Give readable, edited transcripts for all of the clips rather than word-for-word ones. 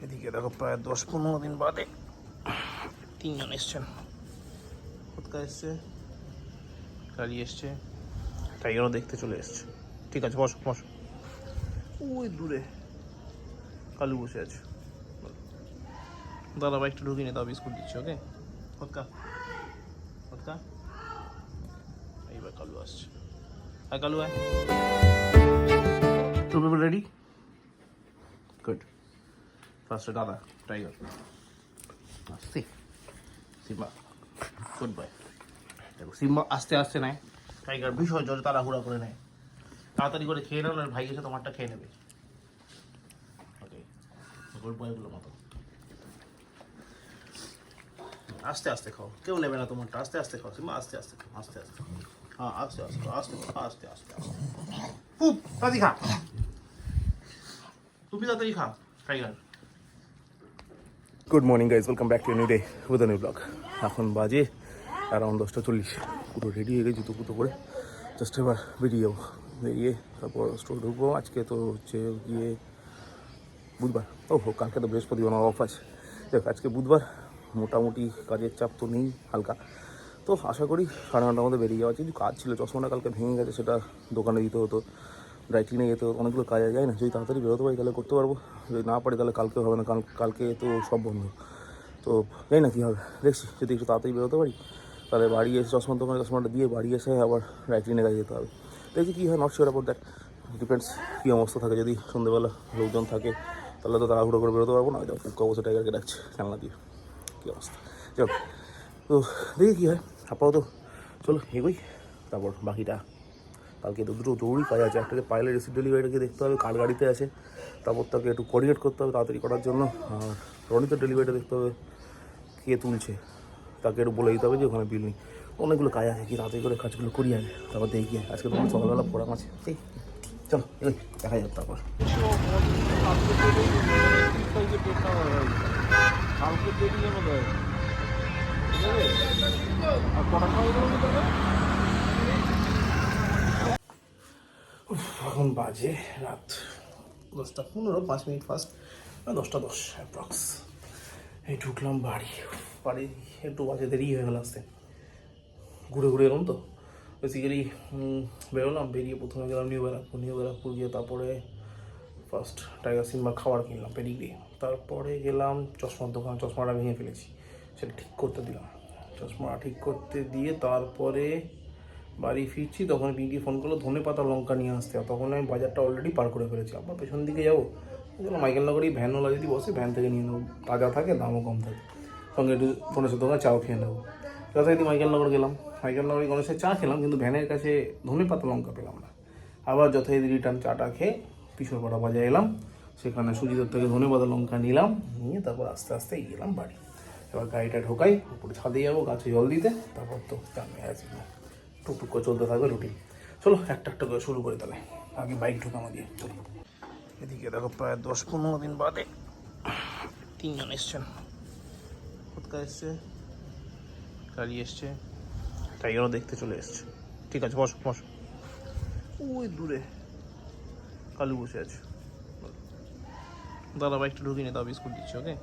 এদিকে দেখো প্রায় 10-15 দিন বাদে তিনজন এসছেন। কোথা এসছে, কালি এসছে, টাইগারও দেখতে চলে এসছে। ঠিক আছে, বসো বসো। ওই দূরে কালু বসে আছে। দাদা বাইকটা ঢুকিয়ে তাও বিস্কুট দিচ্ছে। ওকে কোথা কোথা, এইবার কালু আসছে। হ্যাঁ কালু, হ্যাঁ টু পিপল রেডি, গুড। ফার্স্টে দাদা টাইগার আসছে, সিম্বা গুড বয়। দেখো সিম্বা আস্তে আস্তে নেয়, টাইগার ভীষণ জোরে তাড়াহুড়া করে নেয়। তাড়াতাড়ি করে খেয়ে নেন আর ভাই এসে তোমারটা খেয়ে নেবে। ওকে গুড বয়গুলো মতো আস্তে আস্তে খাও, কেউ নেবে না তোমারটা। আস্তে আস্তে খাও সিম্বা, আস্তে আস্তে খাও, আস্তে আস্তে খাও। হ্যাঁ আস্তে আস্তে আস্তে আস্তে আস্তে আস্তে পুপ তাড়াতাড়ি খা, তুমি তাড়াতাড়ি খা tiger. Good morning guys, welcome back to new day with new blog. এখন বাজে অ্যারাউন্ড 10:40। পুরো রেডি হয়ে গেছি, জুতো পুতো করে জাস্ট এবার বেরিয়ে যাবো। বেরিয়ে তারপর স্টোর ঢুকবো। আজকে তো হচ্ছে গিয়ে বুধবার, কালকে তো বৃহস্পতিবার, আমার অফ আছে। দেখ আজকে বুধবার, মোটামুটি কাজের চাপ তো নেই, হালকা। তো আশা করি 9:30টার মধ্যে বেরিয়ে যাওয়া। কিছু কাজ ছিল, চশমাটা কালকে ভেঙে গেছে, সেটা দোকানে দিতে হতো, ড্রাই ক্লিনে যেতে হতো, অনেকগুলো কাজ যায় না। যদি তাড়াতাড়ি বেরোতে পারি তাহলে করতে পারবো, যদি না পারি তাহলে কালকে হবে না, কারণ কালকে তো সব বন্ধ। তো জানি না কী হবে, দেখছি যদি একটু তাড়াতাড়ি বেরোতে পারি তাহলে বাড়ি এসে চশমার দোকানে চশমাটা দিয়ে বাড়ি এসে আবার ড্রাই ক্লিনে কাজে যেতে হবে। দেখছি কী হয়, not sure about that, depends কী অবস্থা থাকে। যদি সন্ধ্যেবেলা লোকজন থাকে তাহলে তো তাড়াহুড়ো করে বেরোতে পারবো না। হয়তো ফুটকা অবস্থা টাইগারকে ডাকছে জানলা দিয়ে, কী অবস্থা। যাক, তো দেখি কী হয়। আপাতত চলো এগোই, তারপর বাকিটা কালকে তো দুটো জরুরি কাজ আছে। একটাকে পাইলের রিসিপ্ট ডেলিভারিটাকে দেখতে হবে, কার গাড়িতে আছে, তারপর তাকে একটু কোঅর্ডিনেট করতে হবে তাড়াতাড়ি করার জন্য। আর রনিতের ডেলিভারিটা দেখতে হবে, কে তুলছে তাকে একটু বলে দিতে হবে যে ওখানে বিল নেই। অনেকগুলো কাজ আছে, কি তাড়াতাড়ি করে কাজগুলো করি আগে, তারপর দেখি। আজকে তোমার সকালবেলা পড়াম আছে, এই চলো এই দেখা যাবে তারপর। এখন বাজে রাত 10:15, 5 মিনিট ফার্স্ট, 10:10 অ্যাপ্রক্স। এই ঢুকলাম বাড়ি। বাড়ি একটু বাজে দেরি হয়ে গেল আসতে, ঘুরে ঘুরে এলাম তো। বেসিক্যালি বেরোলাম, বেরিয়ে প্রথমে গেলাম নিউ ব্যারাকপুর গিয়ে তারপরে ফার্স্ট টাইগার সিম্বা খাবার কিনলাম পেডিগ্রি। তারপরে গেলাম চশমার দোকান, চশমাটা ভেঙে ফেলেছি, সেটা ঠিক করতে দিলাম। চশমা ঠিক করতে দিয়ে তারপরে বাড়ি ফিরছি, তখন পিঙ্কি ফোন করলো ধনেপাতা লঙ্কা নিয়ে আসতে। তখন আমি বাজারটা অলরেডি পার করে ফেলেছি, আবার পেছন দিকে যাবো। মাইকেলনগরেই ভ্যানওয়ালা যদি বসে, ভ্যান থেকে নিয়ে নেবো, তাজা থাকে, দামও কম থাকে, সঙ্গে একটু গণেশের দোকানে চাও খেয়ে নেবো। যথারীতি মাইকেলনগর গেলাম, মাইকেলনগরে গণেশের চা খেলাম, কিন্তু ভ্যানের কাছে ধনেপাতা লঙ্কা পেলাম না। আবার যথারীতি রিটার্ন চাটা খেয়ে কিশোরপাড়া বাজারে এলাম, সেখানে সুজিতের থেকে ধনেপাতা লঙ্কা নিলাম, নিয়ে তারপর আস্তে আস্তে গেলাম বাড়ি। এবার গাড়িটা ঢোকাই, উপরে ছাদে যাবো গাছে জল দিতে, তারপর তো জানবে আসবো, টুকটুক করে চলতে থাকবে রুটিন। চলো একটা একটা করে শুরু করি তাহলে, আগে বাইক ঢোকানো দিয়ে চলো। এদিকে দেখো প্রায় 10-15 দিন বাদে তিনজন এসছেন। কোথা এসছে, কালি এসছে, টাইগারও দেখতে চলে এসছে। ঠিক আছে, বসো বসো। ওই দূরে কালু বসে আছে। দাদা বাইকটা ঢুকিয়ে তাও বিস্কুট দিচ্ছে। ওকে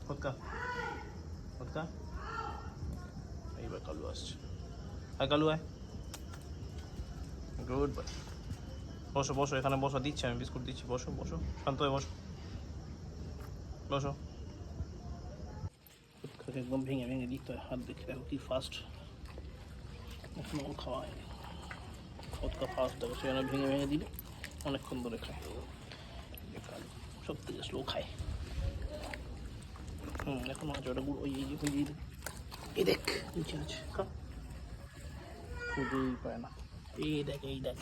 কোথা কোথা, এইবার কালু আসছে। হ্যাঁ কালু, হ্যাঁ গুড বাই। বসো বসো, এখানে বসো, দিচ্ছি আমি বিস্কুট দিচ্ছি, বসো বসো, শান্ত হয়ে বসো বসো। একদম ভেঙে ভেঙে দিতে হয়, হাত দেখে দেখো কি ফাস্ট, এখনো খাওয়া হয়নি। খোদকা ফাস্ট দেখো, সেখানে ভেঙে ভেঙে দিলে অনেকক্ষণ ধরে খায়। সব থেকে স্লো খায়। এখন আছে ওটা গুঁড়ো, এই দেখ নিচে আছে, খা, খুঁজেই পায় না। এই দেখ এই দেখ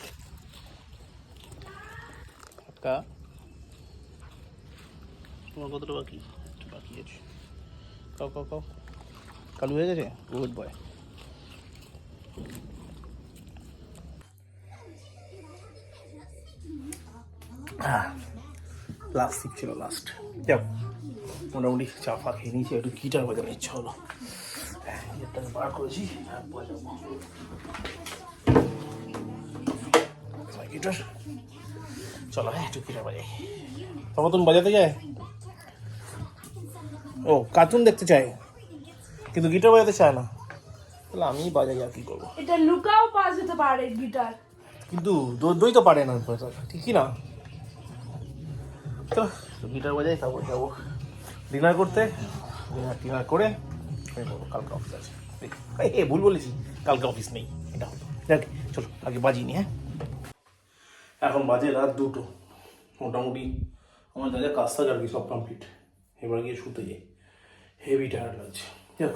খোদকা, তোমার কতটা বাকি, একটু বাকি আছে, খাও খাও খাও। কালু হয়ে গেছে, গুড বয়। লাস্ট সিপ ছিল, লাস্ট। যাও, মোটামুটি চা ফা খেয়ে নিয়েছি, একটু গিটার বাজানোর ইচ্ছা হলো, গিটারটাকে বার করেছি, বাজাবো গিটার। চলো একটু গিটার বাজাই, তখন তুমি বাজাতে যায়। ও কার্টুন দেখতে চায় কিন্তু গিটার বাজাতে চায় না, তাহলে আমি বাজাই আর কি করবো। এটা লুকাও পাওয়া যেতে পারে গিটার। কিন্তু দই তো পারে না, ঠিকই না। তো গিটার বাজাই, তারপর যাবো ডিনার করতে। ডিনার করে কালকে অফিস আছে। ভুল বলেছি, কালকে অফিস নেই, এটা হলো। দেখ চলো আগে বাজিনি। হ্যাঁ, এখন বাজে রাত 2টো। মোটামুটি আমার যা যা কাজ থাকে আর কি সব কমপ্লিট। এবার গিয়ে শুতে যাই, হেভি টায়ার্ড লাগছে। দেখ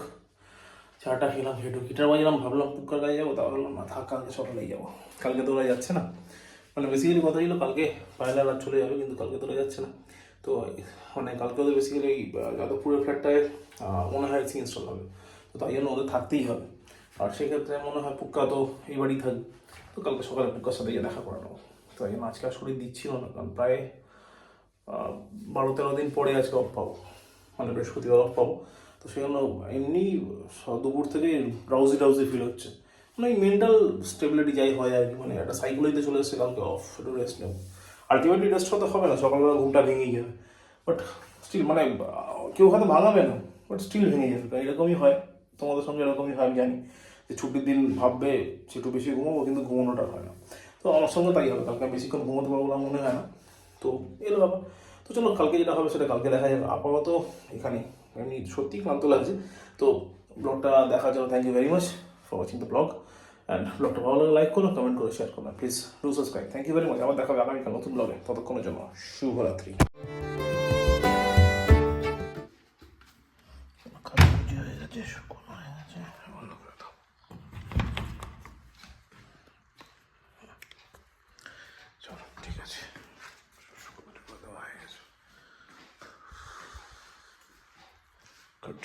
চাটা খেলাম, হেঁটু গিটার বাজলাম, ভাবলাম পুক্কার গায়ে যাবো, তা ভাবলাম না থাক, কালকে সকালেই যাবো। কালকে তো ওরা যাচ্ছে না, মানে বেসিক্যালি কথা ছিল কালকে পায়লা রাত চলে যাবে, কিন্তু কালকে তো ওরা যাচ্ছে না। তো মানে কালকে ওদের বেসিক্যালি এই যাদবপুরের ফ্ল্যাটটায় মনে হয় এসি ইনস্টল হবে, তো তাই জন্য ওদের থাকতেই হবে। আর সেক্ষেত্রে মনে হয় পুক্কা তো এই বাড়ি থাকবে, তো কালকে সকালে পুক্কার সাথে গিয়ে দেখা করে নেবো। তো তাই জন্য আজকে আর শরীর দিচ্ছিল না, কারণ প্রায় 12-13 দিন পরে আজকে অফ পাবো, মানে বৃহস্পতিবার অফ পাবো। তো সেই জন্য এমনি দুপুর থেকে ড্রাউজি ফিল হচ্ছে, মানে এই মেন্টাল স্টেবিলিটি যাই হয় আর কি, মানে একটা সাইকোলজিতে চলে এসেছে কালকে অফ, একটু রেস্ট নেব। আলটিমেটলি রেস্ট হতে হবে না, সকালবেলা ঘুমটা ভেঙেই যাবে, বাট স্টিল মানে কেউ হয়তো ভাঙাবে না, বাট স্টিল ভেঙে যাবে। কারণ এরকমই হয়, তোমাদের সঙ্গে এরকমই হয়, আমি জানি যে ছুটির দিন ভাববে যে একটু বেশি ঘুমাবো, কিন্তু ঘুমানোটা হয় না। তো আমার সঙ্গে তাই হবে, কালকে বেশিক্ষণ ঘুমোতে পারবো না মনে হয় না। তো এলো ব্যাপার। তো চলো কালকে যেটা হবে সেটা কালকে দেখা যাবে। আপাতত এখানে এমনি সত্যি ক্লান্ত লাগছে। তো ব্লগটা দেখার জন্য thank you very much for watching the blog. And ব্লগটা ভালো লাগে লাইক করো, কমেন্ট করে শেয়ার করো, please do subscribe. Thank you very much. আবার দেখা হবে আগামীকাল নতুন ব্লগে, ততক্ষণের জন্য শুভরাত্রি। হয়ে গেছে, শুকনো হয়ে গেছে, বন্ধ করে দাও। চলো ঠিক আছে, শুকনো করে দেওয়া হয়ে গেছে। গুড।